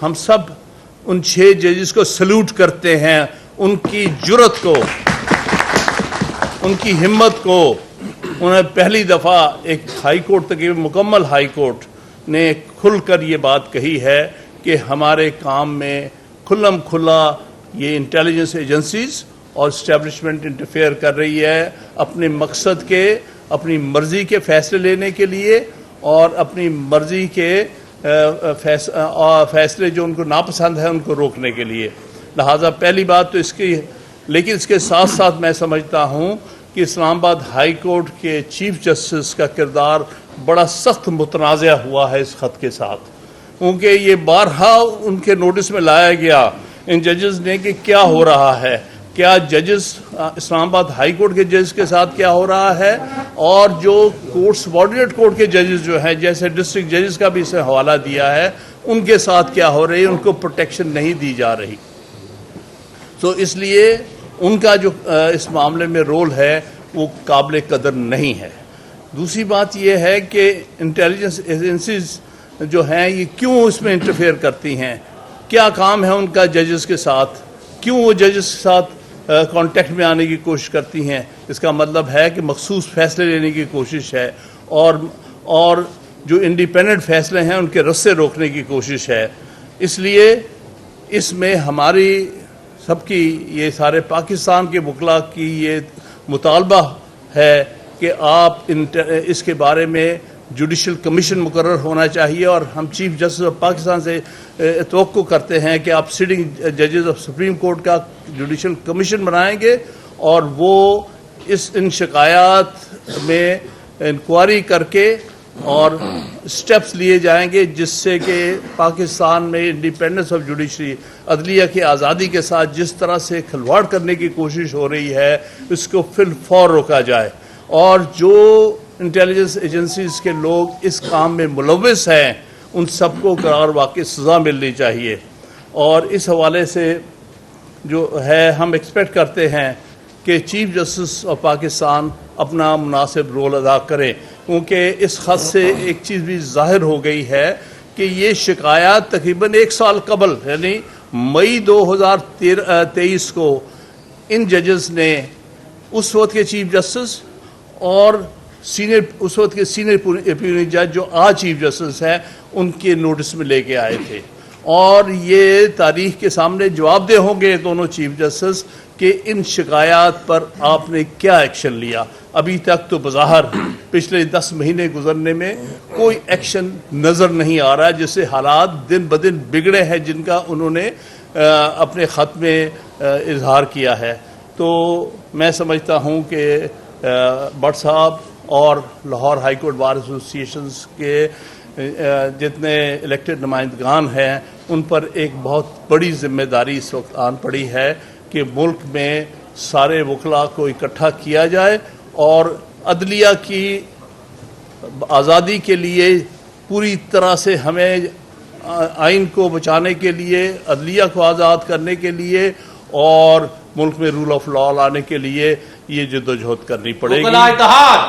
ہم سب ان 6 ججز کو سلوٹ کرتے ہیں، ان کی جرت کو، ان کی ہمت کو۔ انہیں پہلی دفعہ ایک ہائی کورٹ، تقریباً مکمل ہائی کورٹ نے کھل کر یہ بات کہی ہے کہ ہمارے کام میں کھلم کھلا یہ انٹیلیجنس ایجنسیز اور اسٹیبلشمنٹ انٹرفیئر کر رہی ہے اپنے مقصد کے، اپنی مرضی کے فیصلے لینے کے لیے اور اپنی مرضی کے فیصلے جو ان کو ناپسند ہیں ان کو روکنے کے لیے۔ لہٰذا پہلی بات تو اس کی، لیکن اس کے ساتھ ساتھ میں سمجھتا ہوں کہ اسلام آباد ہائی کورٹ کے چیف جسٹس کا کردار بڑا سخت متنازع ہوا ہے اس خط کے ساتھ، کیونکہ یہ بارہا ان کے نوٹس میں لایا گیا ان ججز نے کہ کیا ہو رہا ہے، کیا ججز اسلام آباد ہائی کورٹ کے ججز کے ساتھ کیا ہو رہا ہے، اور جو کورٹ سبارڈینیٹ کورٹ کے ججز جو ہیں جیسے ڈسٹرکٹ ججز کا بھی اسے حوالہ دیا ہے، ان کے ساتھ کیا ہو رہی ہے، ان کو پروٹیکشن نہیں دی جا رہی۔ تو اس لیے ان کا جو اس معاملے میں رول ہے وہ قابل قدر نہیں ہے۔ دوسری بات یہ ہے کہ انٹیلیجنس ایجنسیز جو ہیں یہ کیوں اس میں انٹرفیئر کرتی ہیں، کیا کام ہے ان کا ججز کے ساتھ، کیوں وہ ججز کے ساتھ کانٹیکٹ میں آنے کی کوشش کرتی ہیں؟ اس کا مطلب ہے کہ مخصوص فیصلے لینے کی کوشش ہے اور جو انڈیپینڈنٹ فیصلے ہیں ان کے رستے روکنے کی کوشش ہے۔ اس لیے اس میں ہماری سب کی، یہ سارے پاکستان کے وکلاء کی یہ مطالبہ ہے کہ آپ اس کے بارے میں جوڈیشل کمیشن مقرر ہونا چاہیے، اور ہم چیف جسٹس آف پاکستان سے توقع کرتے ہیں کہ آپ سٹنگ ججز آف سپریم کورٹ کا جوڈیشل کمیشن بنائیں گے اور وہ ان شکایات میں انکوائری کر کے اور سٹیپس لیے جائیں گے جس سے کہ پاکستان میں انڈیپینڈنس آف جوڈیشری، عدلیہ کی آزادی کے ساتھ جس طرح سے کھلواڑ کرنے کی کوشش ہو رہی ہے اس کو فی الفور روکا جائے، اور جو انٹیلیجنس ایجنسیز کے لوگ اس کام میں ملوث ہیں ان سب کو قرار واقعی سزا ملنی چاہیے۔ اور اس حوالے سے جو ہے ہم ایکسپیکٹ کرتے ہیں کہ چیف جسٹس آف پاکستان اپنا مناسب رول ادا کریں، کیونکہ اس خط سے ایک چیز بھی ظاہر ہو گئی ہے کہ یہ شکایات تقریباً 1 سال قبل یعنی مئی 2023 کو ان ججز نے اس وقت کے چیف جسٹس اور اس وقت کے سینئر اپیلنگ جج جو آج چیف جسٹس ہیں ان کے نوٹس میں لے کے آئے تھے، اور یہ تاریخ کے سامنے جواب دہ ہوں گے دونوں چیف جسٹس کہ ان شکایات پر آپ نے کیا ایکشن لیا۔ ابھی تک تو بظاہر پچھلے 10 مہینے گزرنے میں کوئی ایکشن نظر نہیں آ رہا ہے، جس سے حالات دن بدن بگڑے ہیں جن کا انہوں نے اپنے خط میں اظہار کیا ہے۔ تو میں سمجھتا ہوں کہ بٹ صاحب اور Lahore high court bar associations کے جتنے الیکٹڈ نمائندگان ہیں ان پر ایک بہت بڑی ذمہ داری اس وقت آن پڑی ہے کہ ملک میں سارے وکلاء کو اکٹھا کیا جائے اور عدلیہ کی آزادی کے لیے پوری طرح سے ہمیں آئین کو بچانے کے لیے، عدلیہ کو آزاد کرنے کے لیے اور ملک میں رول آف لا لانے کے لیے یہ جدوجہد کرنی پڑے گی۔ وکلاء اتحاد!